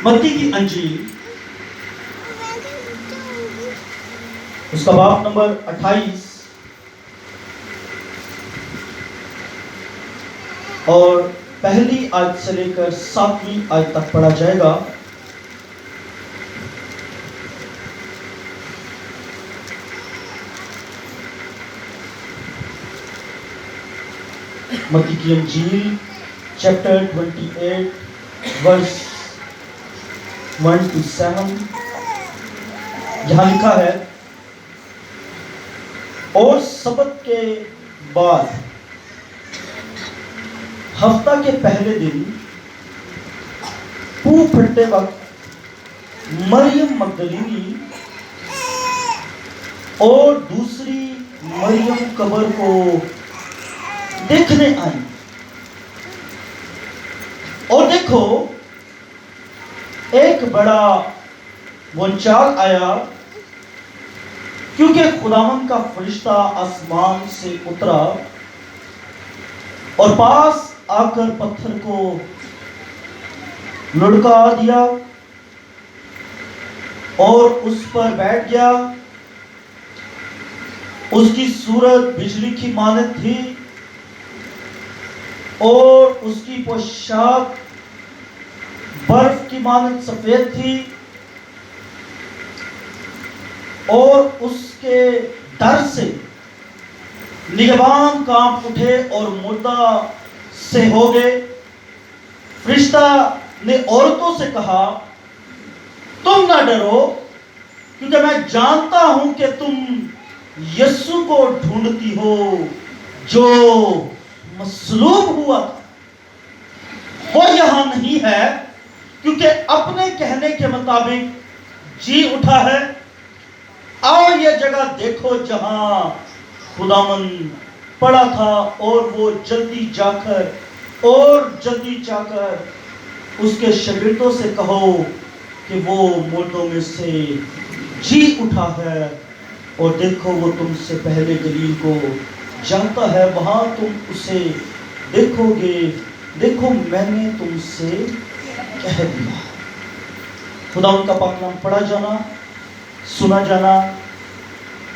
متی کی انجیل اس کا باب نمبر 28 اور پہلی آیت سے لے کر 7ویں آیت تک پڑھا جائے گا۔ متی کی انجیل چیپٹر 28 ورس 1 to 7 یہاں لکھا ہے، اور سبت کے بعد ہفتہ کے پہلے دن پو پھٹتے وقت مریم مگدلینی اور دوسری مریم قبر کو دیکھنے آئی، اور دیکھو ایک بڑا بھونچال آیا، کیونکہ خداوند کا فرشتہ آسمان سے اترا اور پاس آ کر پتھر کو لڑکا دیا اور اس پر بیٹھ گیا۔ اس کی صورت بجلی کی مانند تھی اور اس کی پوشاک برف کی مانند سفید تھی، اور اس کے ڈر سے نگہبان کانپ اٹھے اور مردہ سے ہو گئے۔ فرشتہ نے عورتوں سے کہا، تم نہ ڈرو، کیونکہ میں جانتا ہوں کہ تم یسوع کو ڈھونڈتی ہو جو مصلوب ہوا تھا۔ وہ یہاں نہیں ہے، کیونکہ اپنے کہنے کے مطابق جی اٹھا ہے۔ آؤ یہ جگہ دیکھو جہاں خداوند پڑا تھا، اور وہ جلدی جا کر اس کے شاگردوں سے کہو کہ وہ مردوں میں سے جی اٹھا ہے، اور دیکھو وہ تم سے پہلے گلیل کو جاتا ہے، وہاں تم اسے دیکھو گے۔ دیکھو میں نے تم سے کہہ دیا۔ خداوند کا پاک نام پڑھا جانا، سنا جانا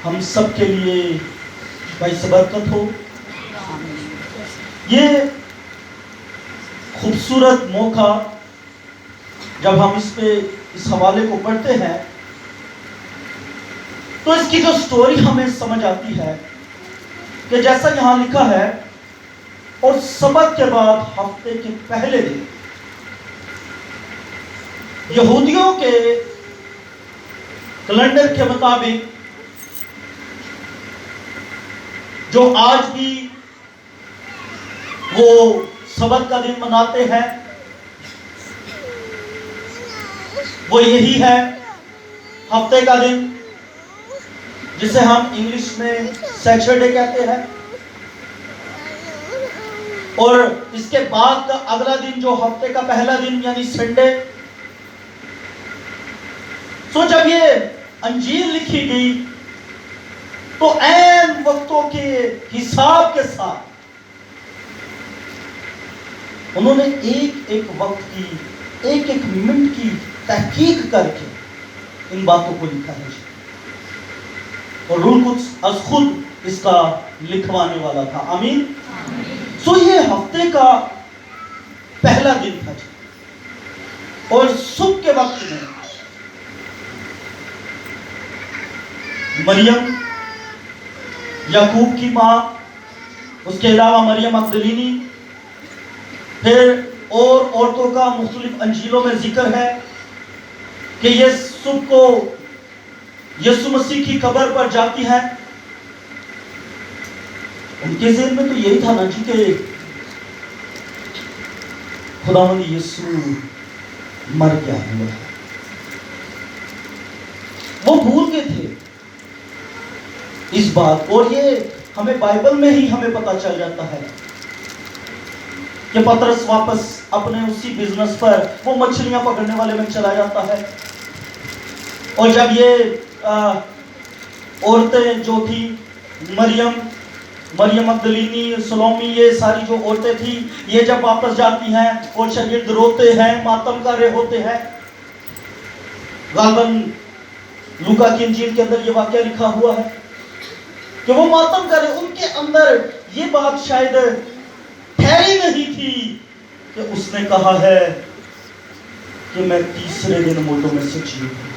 ہم سب کے لیے باعث برکت ہو۔ یہ خوبصورت موقع جب ہم اس حوالے کو پڑھتے ہیں تو اس کی جو سٹوری ہمیں سمجھ آتی ہے کہ جیسا یہاں لکھا ہے، اور سبت کے بعد ہفتے کے پہلے دن یہودیوں کے کیلنڈر کے مطابق جو آج بھی وہ سبت کا دن مناتے ہیں، وہ یہی ہے ہفتے کا دن، جسے ہم انگلش میں سیٹرڈے کہتے ہیں، اور اس کے بعد کا اگلا دن جو ہفتے کا پہلا دن یعنی سنڈے۔ سو جب یہ انجیل لکھی گئی تو عین وقتوں کے حساب کے ساتھ انہوں نے ایک وقت کی، ایک منٹ کی تحقیق کر کے ان باتوں کو لکھا ہے، اور روح القدس از خود اس کا لکھوانے والا تھا۔ آمین۔ سو یہ ہفتے کا پہلا دن تھا، اور صبح کے وقت میں مریم یعقوب کی ماں، اس کے علاوہ مریم مگدلینی، پھر اور عورتوں کا مختلف انجیلوں میں ذکر ہے کہ یہ صبح کو یسوع مسیح کی قبر پر جاتی ہیں۔ ان کے ذہن میں تو یہی تھا نا جی کہ خداوند یسوع مر گیا ہوا ہے، وہ بھول گئے تھے اس بات، اور یہ ہمیں بائبل میں ہی ہمیں پتہ چل جاتا ہے کہ پترس واپس اپنے اسی بزنس پر، وہ مچھلیاں پکڑنے والے میں چلا جاتا ہے، اور جب یہ عورتیں جو تھی مریم مگدلینی، سلومی، یہ ساری جو عورتیں تھیں، یہ جب واپس جاتی ہیں اور شاگرد روتے ہیں، ماتم کر رہے ہوتے ہیں، غالباً لوکا کی انجیل کے اندر یہ واقعہ لکھا ہوا ہے کہ وہ ماتم کرے. ان کے اندر یہ بات شاید ٹھہری نہیں تھی کہ اس نے کہا ہے کہ میں تیسرے دن مردوں میں سے جی اٹھوں.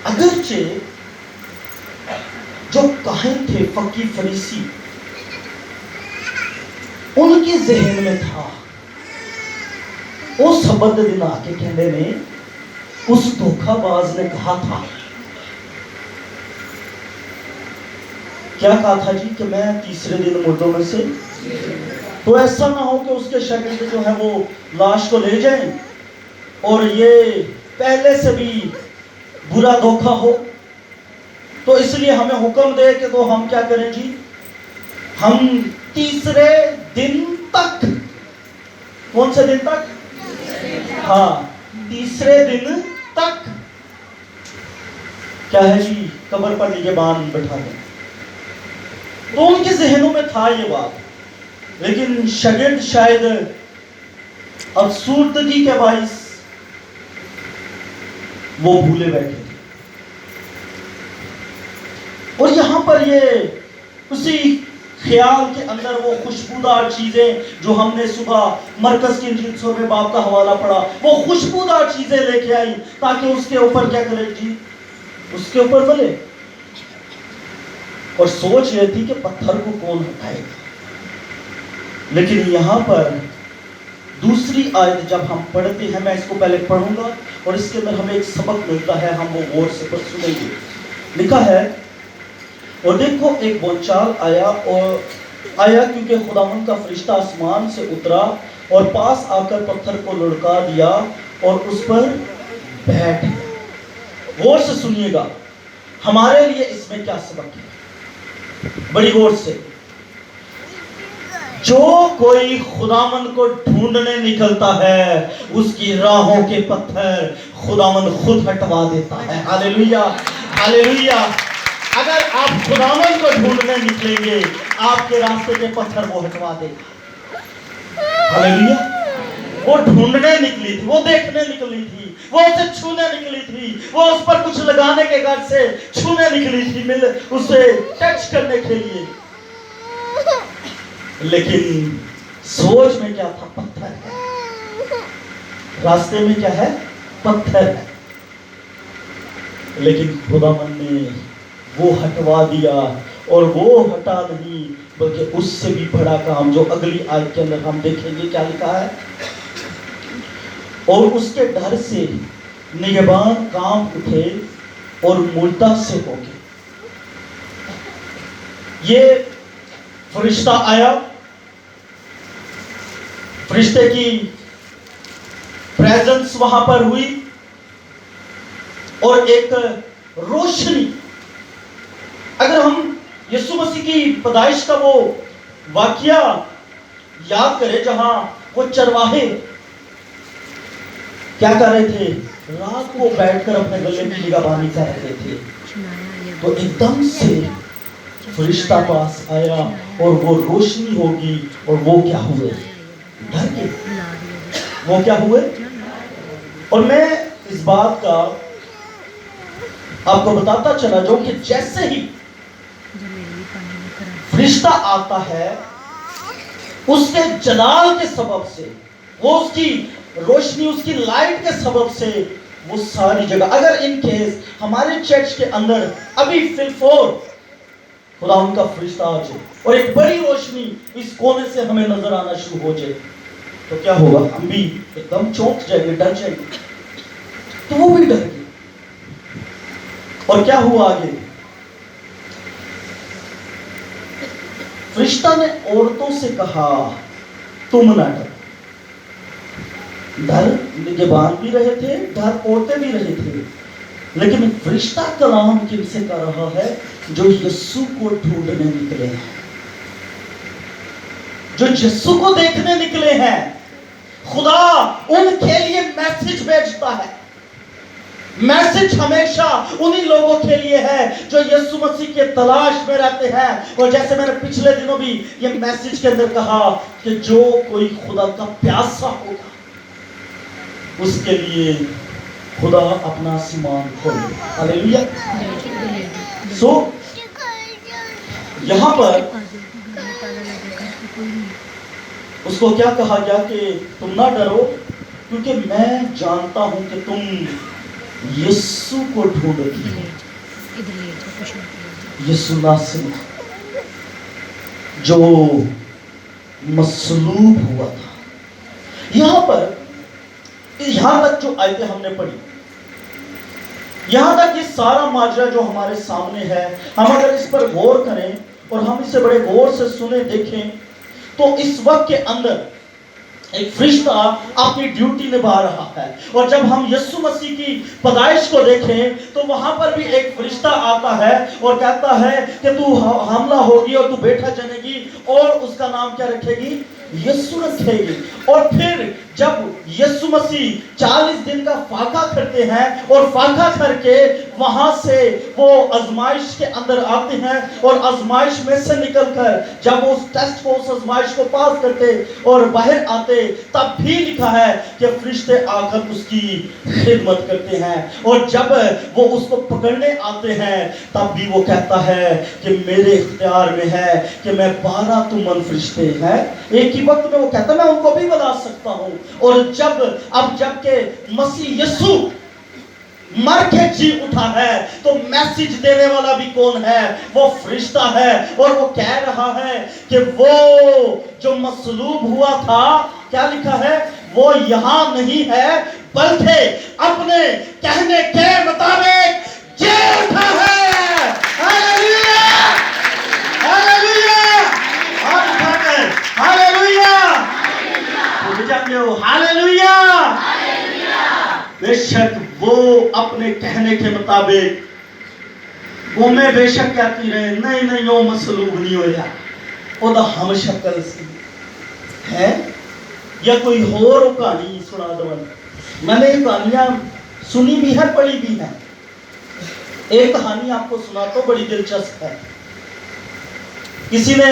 اگرچہ جو کاہن تھے فقی فریسی ان کے ذہن میں تھا وہ سبت دن آ کے کہنے میں اس دھوکہ باز نے کہا تھا. کیا کہا تھا جی کہ میں تیسرے دن مردوں میں سے. تو ایسا نہ ہو کہ اس کے شاگرد جو ہیں وہ لاش کو لے جائیں اور یہ پہلے سے بھی برا دھوکہ ہو. تو اس لیے ہمیں حکم دے کہ تو ہم کیا کریں جی, ہم تیسرے دن تک. کون سے دن تک؟ ہاں, تیسرے دن تک کیا ہے جی, قبر پر نگہبان بٹھا دیں. تو ان کے ذہنوں میں تھا یہ بات, لیکن شاگرد شاید افسردگی کے باعث وہ بھولے بیٹھے تھے. اور یہاں پر یہ اسی خیال کے اندر وہ خوشبودار چیزیں جو ہم نے صبح مرکز کی انجیل 16 باب کا حوالہ پڑھا, وہ خوشبودار چیزیں لے کے آئی تاکہ اس کے اوپر کیا کرے جی, اس کے اوپر ملے. اور سوچ یہ تھی کہ پتھر کو کون ہٹائے گا. لیکن یہاں پر دوسری آیت جب ہم پڑھتے ہیں, میں اس کو پہلے پڑھوں گا اور اس کے اندر ہمیں ایک سبق ملتا ہے, ہم وہ غور سے پر سنیں گے. لکھا ہے, اور دیکھو ایک بونچال آیا کیونکہ خداوند کا فرشتہ آسمان سے اترا اور پاس آ کر پتھر کو لڑکا دیا اور اس پر بیٹھ گیا. غور سے سنیے گا, ہمارے لیے اس میں کیا سبق ہے, بڑی غور سے. جو کوئی خداوند کو ڈھونڈنے نکلتا ہے اس کی راہوں کے پتھر خداوند خود ہٹوا دیتا ہے. ہاللیلویا, ہاللیلویا. اگر آپ خداوند کو ڈھونڈنے نکلیں گے آپ کے راستے کے پتھر وہ ہٹوا دے گا. ہاللیلویا. وہ ڈھونڈنے نکلی تھی, وہ دیکھنے نکلی تھی, وہ اسے چھونے نکلی تھی, وہ اس پر کچھ لگانے کے گھر سے چھونے نکلی تھی, اسے ٹچ کرنے کے لیے. لیکن سوچ میں کیا تھا, پتھر ہے. راستے میں کیا ہے, پتھر ہے. لیکن خداوند نے وہ ہٹوا دیا, اور وہ ہٹا نہیں بلکہ اس سے بھی بڑا کام جو اگلی آیت کے اندر ہم دیکھیں گے کیا لکھا ہے. اور اس کے ڈر سے نگہبان کانپ اٹھے اور مردہ سے ہو گئے. یہ فرشتہ آیا, فرشتے کی پریزنس وہاں پر ہوئی اور ایک روشنی. اگر ہم یسوع مسیح کی پیدائش کا وہ واقعہ یاد کریں جہاں وہ چرواہے کیا کر رہے تھے, رات کو بیٹھ کر اپنے گلے کی نگہبانی کر رہے تھے, تو ایک دم سے فرشتہ پاس آیا اور وہ روشنی ہوگی اور وہ کیا ہوئے, ڈر کے. وہ کیا ہوئے. اور میں اس بات کا آپ کو بتاتا چلا جاؤں کہ جیسے ہی فرشتہ آتا ہے اس کے جلال کے سبب سے, وہ اس کی روشنی, اس کی لائٹ کے سبب سے وہ ساری جگہ, اگر ان کیس ہمارے چرچ کے اندر ابھی فی الفور خدا ان کا فرشتہ آ جائے اور ایک بڑی روشنی اس کونے سے ہمیں نظر آنا شروع ہو جائے, تو کیا ہوگا, ہم بھی ایک دم چونک جائیں گے, ڈر جائیں گے. تو وہ بھی ڈر گئے. اور کیا ہوا آگے, فرشتہ نے عورتوں سے کہا تم نہ ڈر. ڈر نگہبان بھی رہے تھے, ڈر عورتیں بھی رہے تھے, لیکن فرشتہ کلام کن سے کر رہا ہے, جو یسوع کو ڈھونڈنے نکلے ہیں, جو یسوع کو دیکھنے نکلے ہیں. خدا ان کے لیے میسج بھیجتا ہے. میسج ہمیشہ انہی لوگوں کے لیے ہے جو یسوع مسیح کے تلاش میں رہتے ہیں. اور جیسے میں نے پچھلے دنوں بھی یہ میسج کے اندر کہا کہ جو کوئی خدا کا پیاسا ہوگا اس کے لیے خدا اپنا آسمان کھولے. ہاللیلویا. سو یہاں پر اس کو کیا کہا گیا کہ تم نہ ڈرو کیونکہ میں جانتا ہوں کہ تم یسوع کو ڈھونڈتی ہو. یسوع ناصری جو مصلوب ہوا تھا. یہاں پر یہاں تک جو آیتیں ہم نے پڑھی, یہاں تک یہ سارا ماجرا جو ہمارے سامنے ہے, ہم اگر اس پر غور کریں اور ہم اسے بڑے غور سے سنیں دیکھیں تو اس وقت کے اندر ایک فرشتہ اپنی ڈیوٹی نبھا رہا ہے. اور جب ہم یسوع مسیح کی پیدائش کو دیکھیں تو وہاں پر بھی ایک فرشتہ آتا ہے اور کہتا ہے کہ تو حاملہ ہوگی اور تو بیٹا جنے گی اور اس کا نام کیا رکھے گی؟ یسوع رکھے گی. اور پھر جب یسوع مسیح 40 دن کا فاقہ کرتے ہیں اور فاقہ کر کے وہاں سے وہ آزمائش کے اندر آتے ہیں اور آزمائش میں سے نکل کر جب اس ٹیسٹ کو, اس آزمائش کو پاس کرتے اور باہر آتے, تب بھی لکھا ہے کہ فرشتے آ کر اس کی خدمت کرتے ہیں. اور جب وہ اس کو پکڑنے آتے ہیں تب بھی وہ کہتا ہے کہ میرے اختیار میں ہے کہ میں 12 تمن فرشتے ہیں ایک ہی وقت میں, وہ کہتا ہے میں ان کو بھی بلا سکتا ہوں. اور جب کہ مسیح یسوع مر کے جی اٹھا ہے تو میسج دینے والا بھی کون ہے؟ وہ فرشتہ ہے. اور وہ کہہ رہا ہے کہ وہ جو مصلوب ہوا تھا, کیا لکھا ہے, وہ یہاں نہیں ہے بلکہ اپنے کہنے کے مطابق جی اٹھا ہے. ہاللیلویا, ہاللیلویا, اور اٹھا کر ہاللیلویا, مجھے جانتے ہو, ہاللیلویا. بے شک وہ اپنے کہنے کے مطابق وہ میں بے شک کہتی رہے نہیں وہ مصلوب نہیں ہویا, وہ دا ہم شکل سی ہے یا کوئی اور کہانی سنا دو. میں نے یہ کہانیاں سنی بھی ہے, پڑھی بھی ہے. ایک کہانی آپ کو سنا تو بڑی دلچسپ ہے, کسی نے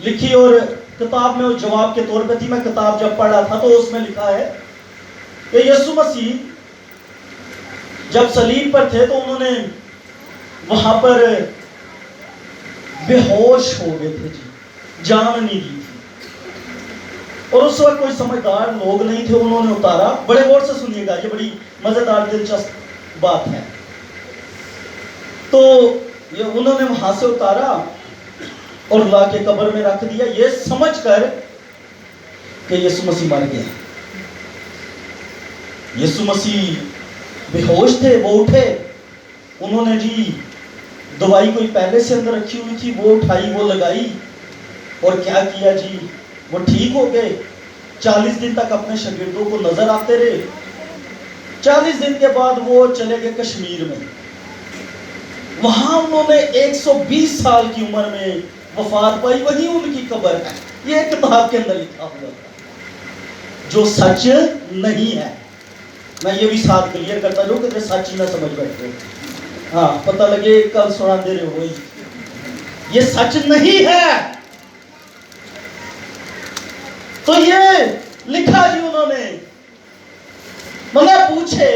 لکھی اور کتاب میں وہ جواب کے طور پہ تھی. میں کتاب جب پڑھ رہا تھا تو اس میں لکھا ہے کہ یسوع مسیح جب صلیب پر تھے تو انہوں نے وہاں پر بے ہوش ہو گئے تھے, جان نہیں دی تھی. اور اس وقت کوئی سمجھدار لوگ نہیں تھے, انہوں نے اتارا. بڑے غور سے سنیے گا, یہ بڑی مزیدار دلچسپ بات ہے. تو یہ انہوں نے وہاں سے اتارا اور لا کے قبر میں رکھ دیا, یہ سمجھ کر کہ یسوع مسیح مر گیا. یسوع مسیح بے ہوش تھے, وہ اٹھے. انہوں نے جی دوائی کوئی پہلے سے اندر رکھی ہوئی تھی, وہ اٹھائی, وہ لگائی اور کیا کیا جی, وہ ٹھیک ہو گئے. 40 دن تک اپنے شاگردوں کو نظر آتے رہے. 40 دن کے بعد وہ چلے گئے کشمیر میں. وہاں انہوں نے 120 سال کی عمر میں وفات پائی. وہی ان کی قبر ہے. یہ کتاب کے اندر لکھا ہوا ہے جو سچ نہیں ہے. میں یہ بھی ساتھ کلیئر کرتا جو کہ سچ ہی نہ سمجھ بیٹھتے, ہاں پتہ لگے کل سنا دے رہے ہو, یہ سچ نہیں ہے. تو یہ لکھا جی انہوں نے, مطلب پوچھے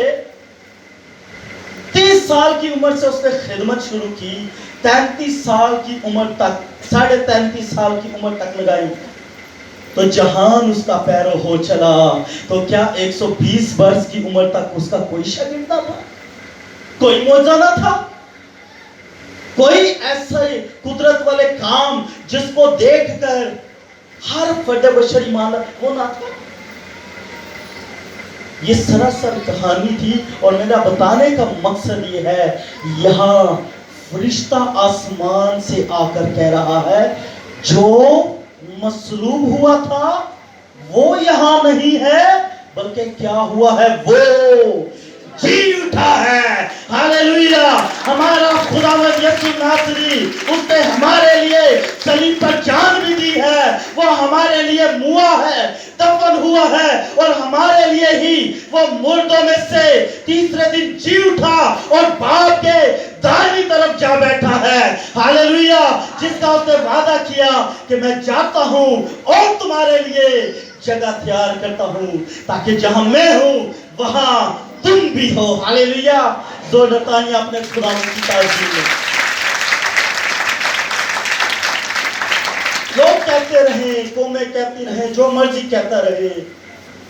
30 سال کی عمر سے اس نے خدمت شروع کی, 33 سال کی عمر تک, 33.5 سال کی عمر تک لگائی. تو جہان اس کا پیرو ہو چلا, تو کیا 120 برس کی عمر تک اس کا کوئی شاگرد نہ تھا؟ کوئی معجزہ نہ تھا؟ کوئی ایسے قدرت والے کام جس کو دیکھ کر ہر فرد بشر ایمان وہ نہ تھا؟ یہ سراسر کہانی تھی. اور میرا بتانے کا مقصد یہ ہے, یہاں فرشتہ آسمان سے آ کر کہہ رہا ہے جو مصلوب ہوا تھا وہ یہاں نہیں ہے بلکہ کیا ہوا ہے, وہ جی اٹھا ہے. ہاللیلویا. ہمارا خداوند یسوع ناصری, اس نے ہمارے لیے صلیب پر جان بھی دی ہے, وہ ہمارے لیے موا ہے, دفن ہوا ہے, اور ہمارے لیے ہی وہ مردوں میں سے تیسرے دن جی اٹھا اور باپ کے دائیں طرف جا بیٹھا ہے. ہاللیلویا. جس کا اس نے وعدہ کیا کہ میں جاتا ہوں اور تمہارے لیے جگہ تیار کرتا ہوں تاکہ جہاں میں ہوں وہاں تم بھی ہو. ہاللیلویا. زور تانیہ اپنے خدا کی تعظیم میں. لوگ کہتے رہیں, قومیں کہتی رہیں, جو مرضی کہتا رہے,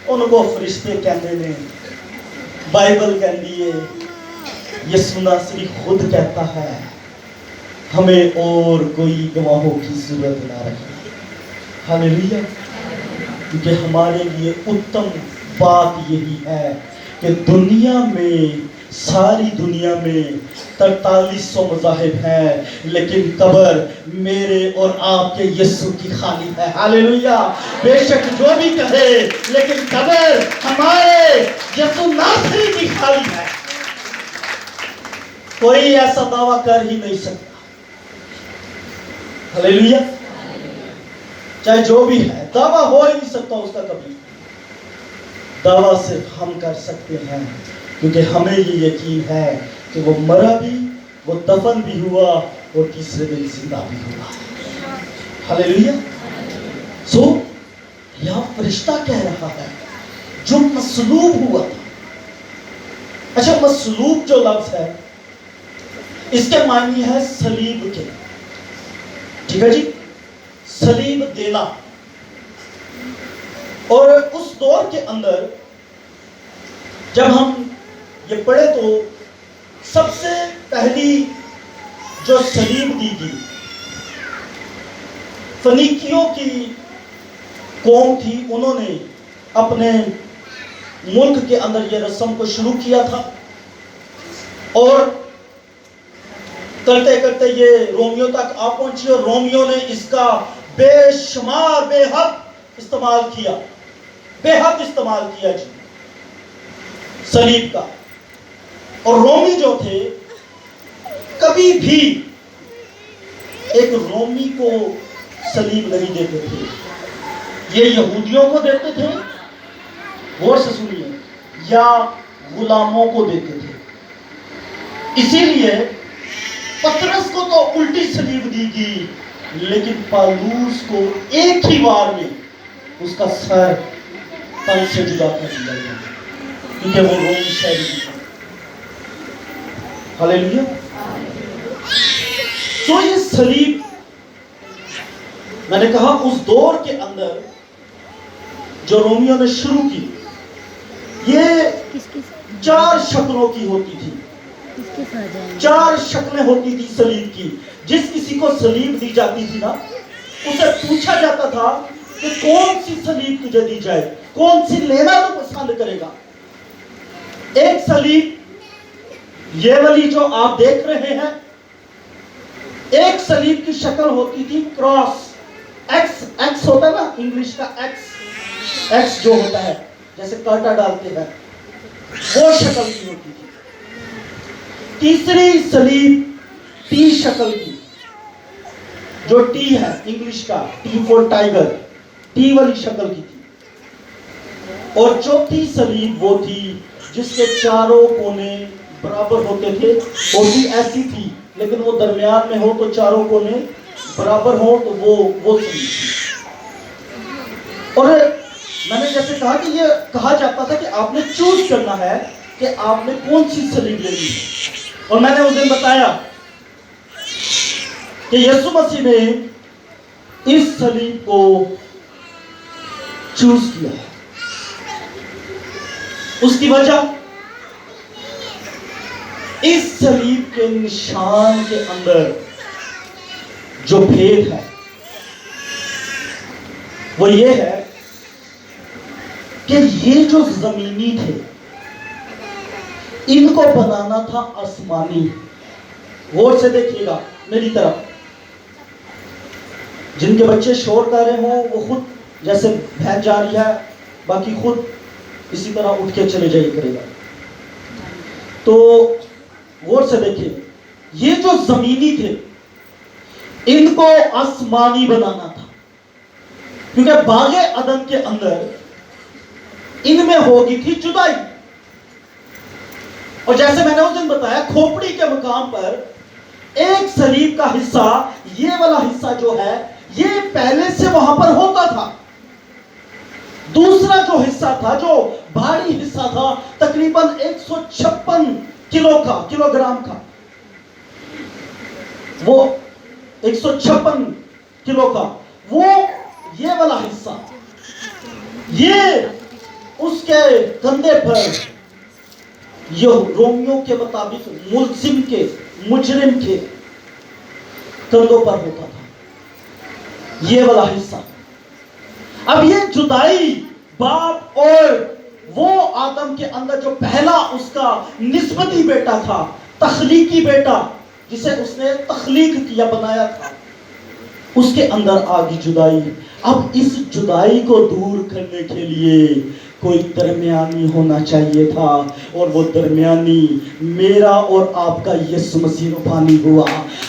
ان کو فرشتے کہتے ہیں, بائبل کہتی ہے, یسوع ناصری خود کہتا ہے ہمیں اور کوئی گواہوں کی ضرورت نہ رہے. ہاللیلویا. کیونکہ ہمارے لیے اتم بات یہی ہے کہ دنیا میں, ساری دنیا میں 4300 مذاہب ہیں, لیکن قبر میرے اور آپ کے یسوع کی خالی ہے. ہاللیلویا. بے شک جو بھی کہے, لیکن قبر ہمارے یسوع ناصری کی خالی ہے. کوئی ایسا دعویٰ کر ہی نہیں سکتا. ہاللیلویا. چاہے جو بھی ہے, دعویٰ ہو ہی نہیں سکتا اس کا کبھی. دعویٰ صرف ہم کر سکتے ہیں, کیونکہ ہمیں یہ یقین ہے کہ وہ مرا بھی, وہ دفن بھی ہوا, اور تیسرے دن زندہ بھی ہوا. ہاللیلویا. سو یہاں فرشتہ کہہ رہا ہے جو مصلوب ہوا تھا. اچھا, مصلوب جو لفظ ہے اس کے معنی ہے صلیب کے. ٹھیک ہے جی, صلیب دینا. اور اس دور کے اندر جب ہم یہ پڑھے تو سب سے پہلی جو صلیب دی گئی فنیکیوں کی قوم تھی, انہوں نے اپنے ملک کے اندر یہ رسم کو شروع کیا تھا, اور کرتے کرتے یہ رومیوں تک آ پہنچی, اور رومیوں نے اس کا بے شمار بے حد استعمال کیا, بے حد استعمال کیا جی صلیب کا. اور رومی جو تھے کبھی بھی ایک رومی کو صلیب نہیں دیتے تھے, یہ یہودیوں کو دیتے تھے, غور سے سنیے, یا غلاموں کو دیتے تھے. اسی لیے پترس کو تو الٹی صلیب دی گئی, لیکن پالوس کو ایک ہی بار میں اس کا سر تن سے جدا کر دیا گیا, کیونکہ وہ رومی شہری تھا. ہاللیلویا. تو یہ صلیب, میں نے کہا اس دور کے اندر جو رومیوں نے شروع کی, یہ 4 شکلوں کی ہوتی تھی. 4 شکلیں ہوتی تھی صلیب کی. جس کسی کو صلیب دی جاتی تھی نا, اسے پوچھا جاتا تھا کہ کون سی صلیب تجھے دی جائے, کون سی لینا تو پسند کرے گا. ایک صلیب یہ والی جو آپ دیکھ رہے ہیں, ایک صلیب کی شکل ہوتی تھی کراس, ایکس ہوتا ہے نا انگلش کا, ایکس جو ہوتا ہے جیسے کانٹا ڈالتے ہیں, وہ شکل کی ہوتی تھی. تیسری صلیب ٹی شکل کی, جو ٹی ہے انگلش کا, ٹی فور ٹائگر, ٹی والی شکل کی تھی. اور چوتھی صلیب وہ تھی جس کے چاروں کونے برابر ہوتے تھے, وہ بھی ایسی تھی لیکن وہ درمیان میں ہو تو چاروں کونے برابر ہو, تو وہ صلیب تھی. اور میں نے جیسے کہا کہ یہ کہا جاتا تھا کہ آپ نے چوز کرنا ہے کہ آپ نے کون سی صلیب لینی ہے. اور میں نے اس دن بتایا کہ یسوع مسیح نے اس صلیب کو چوز کیا ہے. اس کی وجہ, اس صلیب کے نشان کے اندر جو بھید ہے وہ یہ ہے کہ یہ جو زمینی تھے ان کو بنانا تھا آسمانی. غور سے دیکھیے گا میری طرف, جن کے بچے شور کر رہے ہوں وہ خود جیسے بہن جا رہی ہے, باقی خود اسی طرح اٹھ کے چلے جائے کرے گا. تو غور سے دیکھیں, یہ جو زمینی تھے ان کو آسمانی بنانا تھا, کیونکہ باغ عدن کے اندر ان میں ہوگی تھی جدائی. اور جیسے میں نے اس دن بتایا, کھوپڑی کے مقام پر ایک صلیب کا حصہ, یہ والا حصہ جو ہے یہ پہلے سے وہاں پر ہوتا تھا. دوسرا جو حصہ تھا، جو بھاری حصہ تھا، تقریباً 156 کلو گرام کا، وہ 156 کلو کا، وہ یہ والا حصہ، یہ اس کے کندھے پر، یہ رومیوں کے مطابق ملزم کے، مجرم کے کندھوں پر ہوتا تھا، یہ والا حصہ۔ اب یہ جدائی باپ اور وہ آدم کے اندر جو پہلا اس کا نسبتی بیٹا تھا، تخلیقی بیٹا جسے اس نے تخلیق کیا، بنایا تھا، اس کے اندر آگی جدائی۔ اب اس جدائی کو دور کرنے کے لیے کوئی درمیانی ہونا چاہیے تھا، اور وہ درمیانی میرا اور آپ کا یسوع مسیح روحانی ہوا۔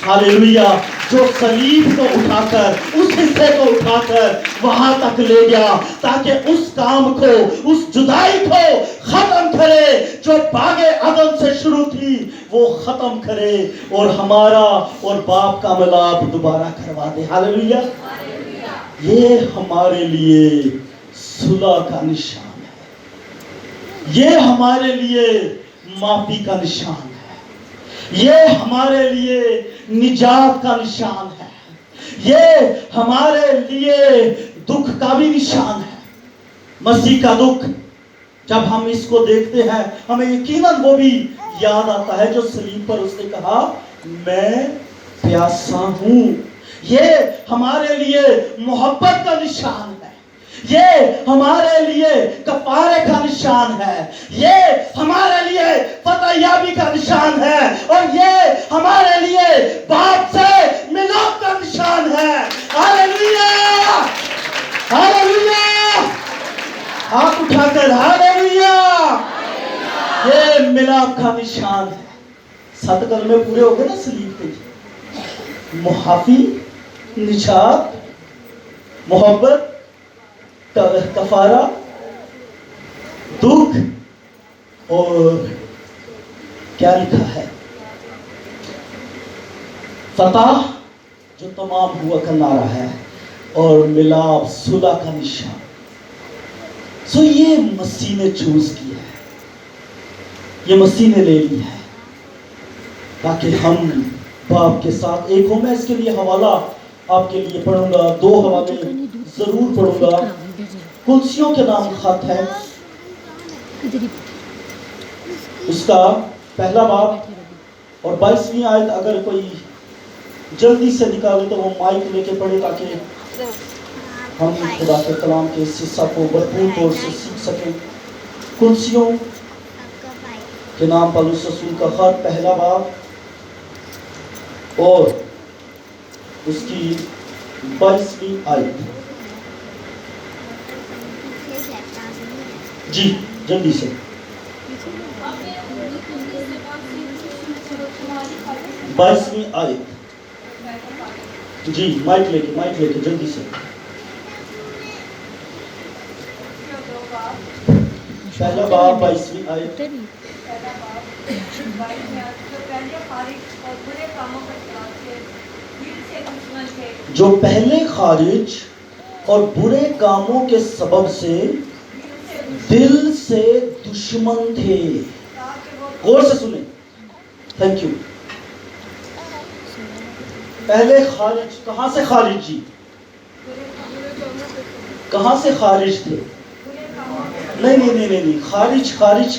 ہاللیلویہ! جو صلیب کو اٹھا کر، اس حصے کو اٹھا کر وہاں تک لے گیا تاکہ اس کام کو، اس جدائی کو ختم کرے جو باغ عدن سے شروع تھی، وہ ختم کرے اور ہمارا اور باپ کا ملاپ دوبارہ کروا دے۔ ہاللیلویہ! یہ ہمارے لیے صلح کا نشان ہے، یہ ہمارے لیے معافی کا نشان ہے، یہ ہمارے لیے نجات کا نشان ہے، یہ ہمارے لیے دکھ کا بھی نشان ہے۔ مسیح کا دکھ جب ہم اس کو دیکھتے ہیں، ہمیں یقیناً وہ بھی یاد آتا ہے جو صلیب پر اس نے کہا، میں پیاسا ہوں۔ یہ ہمارے لیے محبت کا نشان ہے، یہ ہمارے لیے کفارے کا نشان ہے، یہ ہمارے لیے فتح یابی کا نشان ہے، اور یہ ہمارے لیے باپ سے ملاپ کا نشان ہے۔ ہاللیلویہ! ہاللیلویہ! ہاتھ اٹھا کر ہاللیلویہ! یہ ملاپ کا نشان ہے۔ 7 کلمے پورے ہو گئے نا صلیب پہ؟ معافی، نجات، محبت، کفارہ، دکھ، اور کیا لکھا ہے؟ فتح جو تمام ہوا کا نعرہ ہے، اور ملاپ صلح کا نشان۔ سو یہ مسیح نے چوز کیا ہے، یہ مسیح نے لے لیا ہے تاکہ ہم باپ کے ساتھ ایک ہوں۔ میں اس کے لیے حوالہ آپ کے لیے پڑھوں گا، 2 حوالے ضرور پڑھوں گا۔ کلسیوں کے نام خط ہے، اس کا پہلا باب اور 22ویں آیت۔ اگر کوئی جلدی سے نکالے تو وہ مائک لے کے پڑھے تاکہ ہم خدا کے کلام کے اس حصہ کو بھرپور طور سے سیکھ سکیں۔ کلسیوں کے نام پولس رسول کا خط، پہلا باب اور اس کی 22ویں آیت۔ جی جلدی سے۔ 22ویں آیت، جی مائک لے کے جلدی سے۔ پہلا باب 22ویں آیت۔ جو پہلے خارج اور برے کاموں کے سبب سے دل سے دشمن تھے۔ غور سے سنیں، تھینک یو۔ پہلے خارج، کہاں سے خارج جی؟ کہاں سے خارج تھے؟ نہیں، خارج،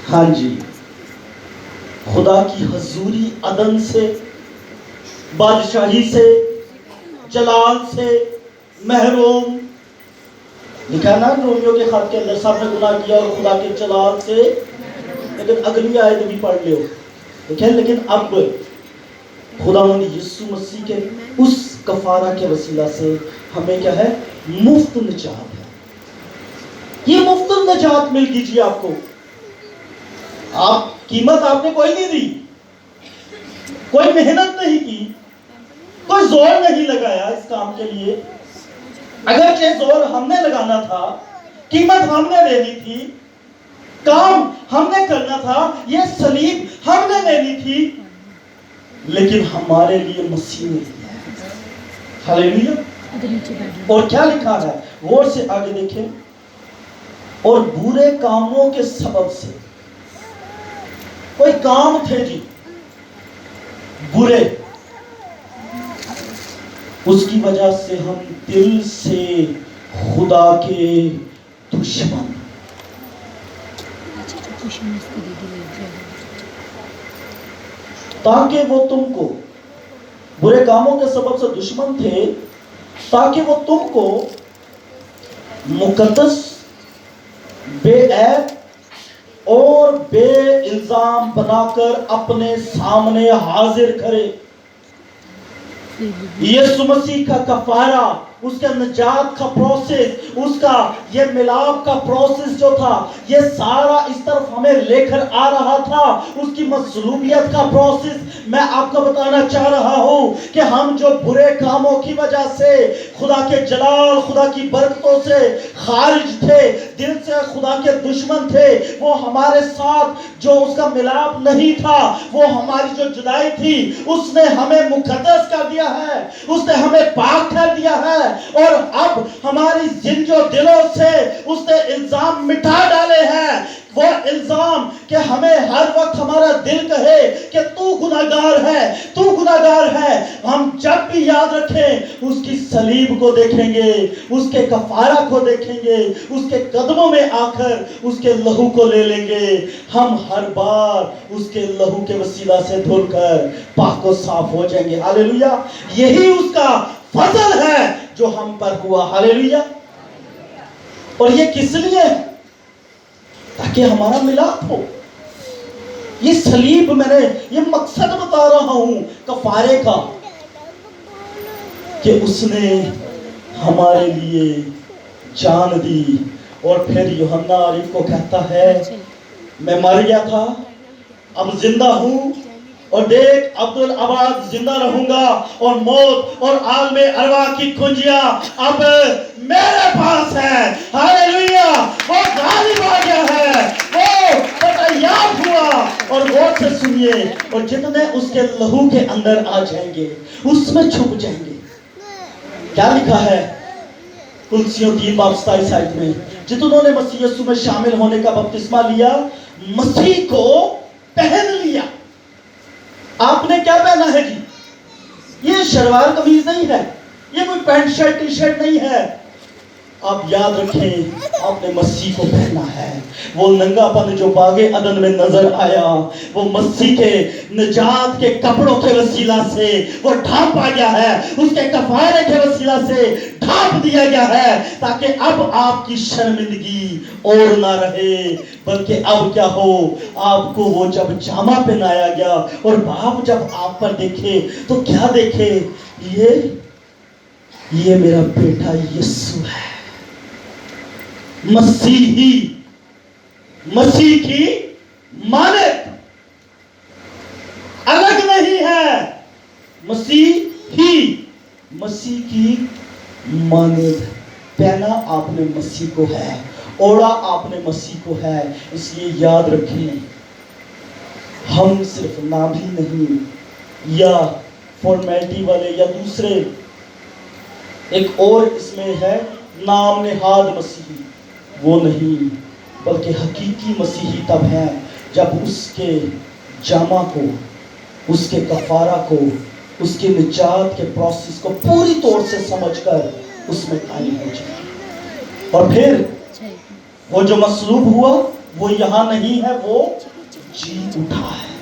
ہاں جی، خدا کی حضوری عدن سے، بادشاہی سے، جلال سے محروم۔ لکھا نا رومیوں کے خط کے اندر، سب نے گناہ کیا اور خدا کے جلال سے۔ لیکن اگلی آیت بھی پڑھ لو، لیکن اب خداوند یسوع مسیح کے اس کفارہ کے وسیلہ سے ہمیں کیا ہے؟ مفت نجات ہے۔ یہ مفت نجات مل گئی جی آپ کو۔ قیمت آپ نے کوئی نہیں دی، کوئی محنت نہیں کی، کوئی زور نہیں لگایا اس کام کے لیے۔ اگرچہ زور ہم نے لگانا تھا، قیمت ہم نے دینی تھی، کام ہم نے کرنا تھا، یہ صلیب ہم نے لینی تھی، لیکن ہمارے لیے مسیح نے دیا ہے۔ ہاللیلویہ! اور کیا لکھا ہے غور سے آگے دیکھیں، اور برے کاموں کے سبب سے، کوئی کام تھے جی برے، اس کی وجہ سے ہم دل سے خدا کے دشمن، تاکہ وہ تم کو، برے کاموں کے سبب سے دشمن تھے تاکہ وہ تم کو مقدس، بے عیب اور بے الزام بنا کر اپنے سامنے حاضر کرے۔ یسوع مسیح کا کفارہ، اس کا نجات کا پروسیس، اس کا یہ ملاپ کا پروسیس جو تھا، یہ سارا اس طرف ہمیں لے کر آ رہا تھا۔ اس کی مصلوبیت کا پروسیس میں آپ کو بتانا چاہ رہا ہوں کہ ہم جو برے کاموں کی وجہ سے خدا کے جلال، خدا کی برکتوں سے خارج تھے، دل سے خدا کے دشمن تھے، وہ ہمارے ساتھ جو اس کا ملاپ نہیں تھا، وہ ہماری جو جدائی تھی، اس نے ہمیں مقدس کر دیا ہے، اس نے ہمیں پاک کر دیا ہے، اور اب ہماری زن جو دلوں سے اس نے الزام مٹا ڈالے ہیں، وہ الزام کہ ہمیں ہر وقت ہمارا دل کہے کہ تو گناہگار ہے، تو گناہگار ہے، ہم جب بھی یاد رکھیں اس کی صلیب کو دیکھیں گے، اس کے کفارہ کو دیکھیں گے، اس کے قدموں میں آ کر اس کے لہو کو لے لیں گے، ہم ہر بار اس کے لہو کے وسیلہ سے دھل کر پاک و صاف ہو جائیں گے۔ ہاللیلویہ، یہی اس کا فضل ہے جو ہم پر ہوا۔ ہاللیلویہ، اور یہ کس لیے؟ تاکہ ہمارا ملاپ ہو۔ یہ صلیب، میں نے یہ مقصد بتا رہا ہوں کفارے کا، کہ اس نے ہمارے لیے جان دی، اور پھر یوحنا عارف کو کہتا ہے میں مر گیا تھا، اب زندہ ہوں، اور دیکھ عبدالآباد زندہ رہوں گا، اور موت اور عالم ارواح کی کنجیاں اب میرے پاس ہے۔ ہاللیلویہ، وہ غالب آ گیا ہے، وہ فتحیاب ہوا۔ اور غور سے سنیے، اور جتنے اس کے لہو کے اندر آ جائیں گے اس میں چھپ جائیں گے۔ کیا لکھا ہے کلسیوں 3:27 میں؟ جتنوں نے مسیح یسوع میں شامل ہونے کا بپتسمہ لیا، مسیح کو پہن لیا۔ آپ نے کیا پہنا ہے جی؟ یہ شلوار قمیض نہیں ہے، یہ کوئی پینٹ شرٹ ٹی شرٹ نہیں ہے۔ آپ یاد رکھیں آپ نے مسیح کو پہنا ہے۔ وہ ننگا پن جو باغ عدن میں نظر آیا، وہ مسیح کے نجات کے کپڑوں کے وسیلہ سے وہ ڈھانپا گیا ہے، اس کے کفارے کے وسیلہ سے ڈھانپ دیا گیا ہے، تاکہ اب آپ کی شرمندگی اور نہ رہے، بلکہ اب کیا ہو، آپ کو وہ جب جامہ پہنایا گیا، اور باپ جب آپ پر دیکھے تو کیا دیکھے؟ یہ میرا بیٹا یسوع ہے، مسیحی، مسیح کی مانت الگ نہیں ہے، مسیحی، مسیح کی مانت پہنا آپ نے مسیح کو ہے، اوڑا آپ نے مسیح کو ہے۔ اس لیے یاد رکھیں، ہم صرف نام ہی نہیں یا فارمیلٹی والے یا دوسرے، ایک اور اس میں ہے نام نہاد مسیحی، وہ نہیں، بلکہ حقیقی مسیحی تب ہے جب اس کے جامہ کو، اس کے کفارہ کو، اس کے نجات کے پروسیس کو پوری طور سے سمجھ کر اس میں قائم ہو جائے۔ اور پھر وہ جو مصلوب ہوا وہ یہاں نہیں ہے، وہ جی اٹھا ہے۔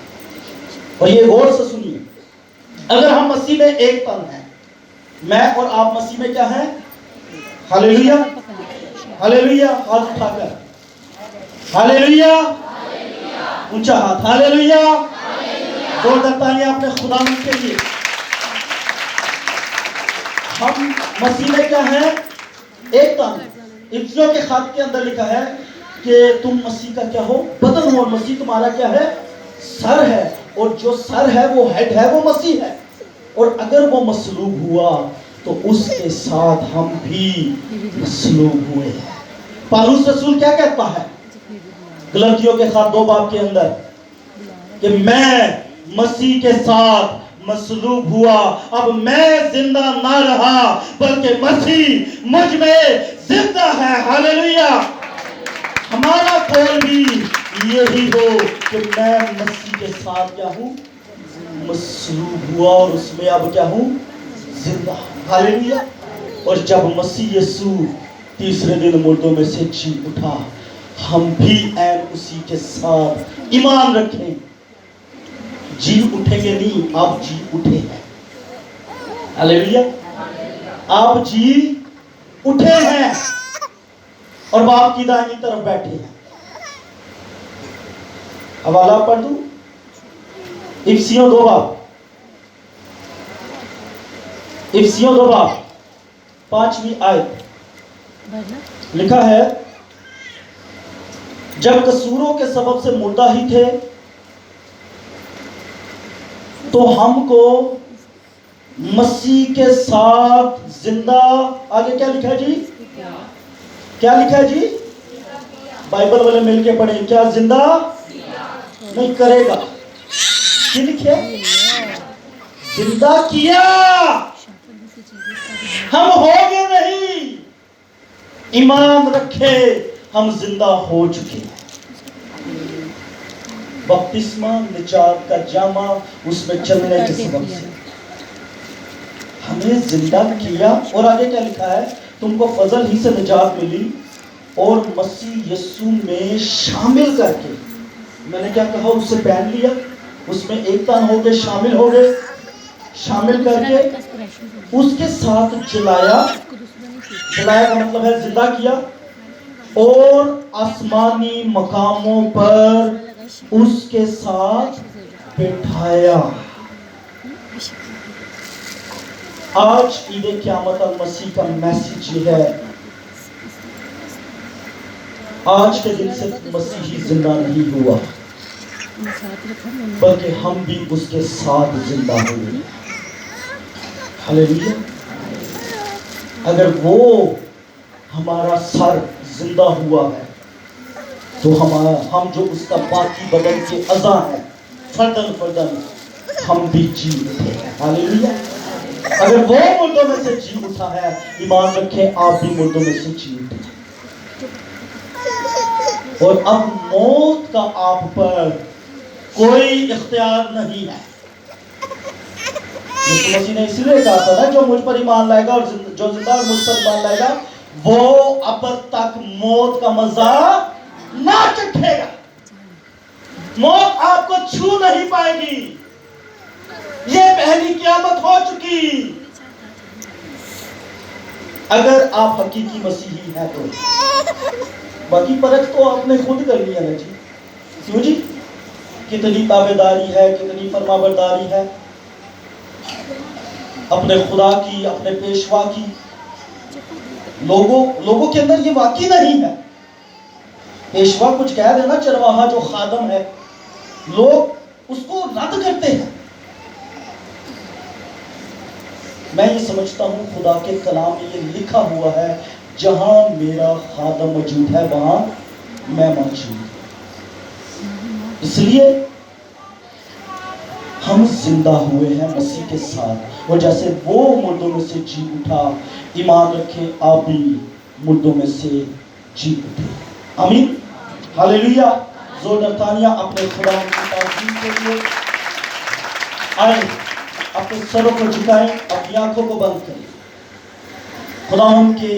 اور یہ غور سے سنیے، اگر ہم مسیح میں ایک تن ہیں، میں اور آپ مسیح میں کیا ہیں؟ ہاللیلویہ، ہاللیلویہ، ہاتھ اٹھا کر ہاللیلویہ، اونچا ہاتھ، ہاللیلویہ، زوردار تالیاں اپنے خدا کے لیے۔ ہم مسیح میں کیا ہیں؟ ایک تن۔ افسیوں کے خط کے اندر لکھا ہے کہ تم مسیح کا کیا ہو؟ بدن ہو، اور مسیح تمہارا کیا ہے؟ سر ہے، اور جو سر ہے وہ ہیڈ ہے، وہ مسیح ہے۔ اور اگر وہ مصلوب ہوا تو اس کے ساتھ ہم بھی مصلوب ہوئے ہیں۔ پالوس رسول کیا کہتا ہے گلتیوں کے خط 2 باب کے اندر؟ کہ میں مسیح کے ساتھ مصلوب ہوا. اب میں زندہ نہ رہا بلکہ مسیح مجھ میں زندہ ہے. ہاللیلویا. ہمارا قول بھی یہی ہو کہ میں مسیح کے ساتھ کیا ہوں؟ مصلوب ہوا اور اس میں اب کیا ہوں؟ زندہ. ہاللیلویا. اور جب مسیح یسوع تیسرے دن مردوں میں سے جی اٹھا، ہم بھی عین اسی کے ساتھ ایمان رکھیں. جی اٹھیں گے نہیں، آپ جی اٹھے ہیں. ہاللیلویا. آپ جی اٹھے ہیں اور باپ کی دائیں طرف بیٹھے ہیں. حوالہ پڑھ دوں؟ افسیوں 2 باب، افسیوں 2 باب 5ویں آیت لکھا ہے، جب قصوروں کے سبب سے مردہ ہی تھے تو ہم کو مسیح کے ساتھ زندہ، آگے کیا لکھا ہے جی؟ کیا لکھا ہے جی؟ بائبل والے مل کے پڑھیں. کیا زندہ نہیں کرے گا؟ کی لکھے؟ زندہ کیا. ہم ہو گئے نہیں، ایمان رکھے ہم زندہ ہو چکے ہیں. بپتسمہ نجات کا جامع اس میں چلنے کے سبب سے ہمیں زندہ کیا. اور آگے کیا لکھا ہے؟ تم کو فضل ہی سے نجات ملی اور مسیح یسوع میں شامل کر کے، میں نے کیا کہا، اس سے پہن لیا، اس میں ایک تن ہو گئے، شامل ہو گئے، شامل کر کے اس کے ساتھ جلایا. جلایا کا مطلب ہے زندہ کیا. اور آسمانی مقاموں پر اس کے ساتھ بٹھایا. آج عید قیامت المسیح کا میسیج یہ ہے، آج کے دن سے مسیحی زندہ نہیں ہوا بلکہ ہم بھی اس کے ساتھ زندہ ہوئے. ہاللیلویا. اگر وہ ہمارا سر زندہ ہوا ہے تو ہم جو اس کا باقی بدن کے اعضاء ہیں، فردن فردن ہم بھی جی اٹھے ہیں. ہاللیلویا. اگر وہ مردوں میں سے جی اٹھا ہے، ایمان رکھیں آپ بھی مردوں میں سے جی اٹھے. اور اب موت کا آپ پر کوئی اختیار نہیں ہے. یسوع مسیح نے اس لیے کہا تھا نا، جو مجھ پر ایمان لائے گا اور جو زندہ اور مجھ پر ایمان لائے گا وہ اب تک موت کا مزہ نہ چکھے گا. موت آپ کو چھو نہیں پائے گی. یہ پہلی قیامت ہو چکی. اگر آپ حقیقی مسیحی ہیں تو باقی پرکھ تو آپ نے خود کر لیا نا جی. کیوں جی؟ کتنی تابعداری ہے، کتنی فرمانبرداری ہے اپنے خدا کی، اپنے پیشوا کی. لوگوں کے اندر یہ واقعی نہیں ہے. پیشوا کچھ کہہ دے نا، چرواہا جو خادم ہے، لوگ اس کو رد کرتے ہیں. میں یہ سمجھتا ہوں خدا کے کلام میں یہ لکھا ہوا ہے، جہاں میرا خادم موجود ہے وہاں میں موجود ہوں. اس لیے ہم زندہ ہوئے ہیں مسیح کے ساتھ، اور جیسے وہ مردوں میں سے جی اٹھا، ایمان رکھیں آپ بھی مردوں میں سے جی اٹھے. آمین. ہاللیلویا. زوردار تانیہ اپنے خدا کی تعظیم کے لیے. آئے اپنے سروں کو جھکائیں، اپنی آنکھوں کو بند کریں. خدا ان کے